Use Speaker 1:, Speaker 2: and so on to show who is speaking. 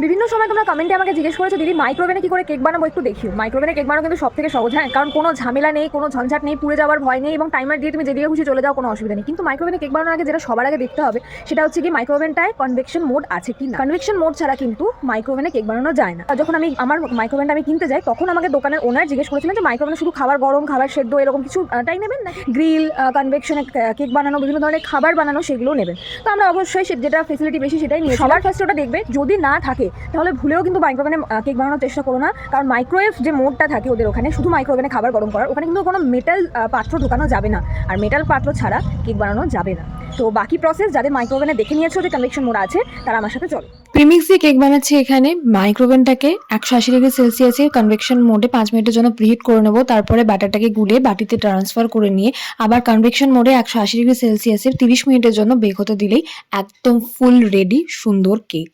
Speaker 1: বিভিন্ন সময় তোমরা কমেন্টে আমাকে জিজ্ঞেস করেছো দিদি মাইক্রোওভেনে কি করে কেক বানাবো একটু দেখিও। মাইক্রোওভেনে কেক বানানো কিন্তু সব থেকে সহজ, হ্যাঁ, কারণ কোনো ঝামেলা নেই, কোনো ঝঞ্ঝাট নেই, পুড়ে যাওয়ার ভয় নেই এবং টাইমার দিয়ে তুমি যেদিকে খুশি চলে যাও, কোনো অসুবিধা নেই। কিন্তু মাইক্রোওভেনে কেক বানানোর আগে যেটা সবার আগে দেখতে হবে সেটা হচ্ছে কি মাইক্রোওভেনটায় কনভেকশন মোড আছে কি না। কনভেকশন মোড ছাড়া কিন্তু মাইক্রোওভেনে কেক বানানো যায় না। যখন আমি আমার মাইক্রোওভেনটা আমি কিনতে যাই তখন আমাকে দোকানের ওনার জিজ্ঞেস করেছিলেন যে মাইক্রোওভেনে শুধু খাবার গরম, খাবার সেদ্ধ এরকম কিছু টাই নেবেন না, গ্রিল, কনভেকশনে কেক বানানো, বিভিন্ন ধরনের খাবার বানানো সেগুলোও নেবেন। তো আমরা অবশ্যই যেটা ফেসিলিটি বেশি সেটাই নিয়ে সবার ফার্স্টে ওটা দেখবে। যদি না থাকে তাহলে ভুলেও কিন্তু মাইক্রোওভেনে কেক বানানোর চেষ্টা করো না, কারণ মাইক্রোওয়েভ যে মোডটা থাকে ওদের ওখানে, শুধু মাইক্রোওভেনে খাবার গরম করার, ওখানে কিন্তু কোনো মেটাল পাত্র ঢোকানো যাবে না, আর মেটাল পাত্র ছাড়া কেক বানানো যাবে না। তো বাকি প্রসেস যাদের মাইক্রোওভেনে দেখে নিয়েছো যে কনভেকশন মোড আছে তারা আমার সাথে চলো।
Speaker 2: প্রিমিক্স দিয়ে কেক বানাচ্ছি এখানে। মাইক্রোওভেনটাকে 180°C কনভেকশন মোডে 5 মিনিটের জন্য প্রিহিট করে নেবো। তারপরে ব্যাটারটাকে গুলে বাটিতে ট্রান্সফার করে নিয়ে আবার কনভেকশন মোডে 180°C 30 মিনিটের জন্য বেক হতে দিলেই একদম ফুল রেডি সুন্দর কেক।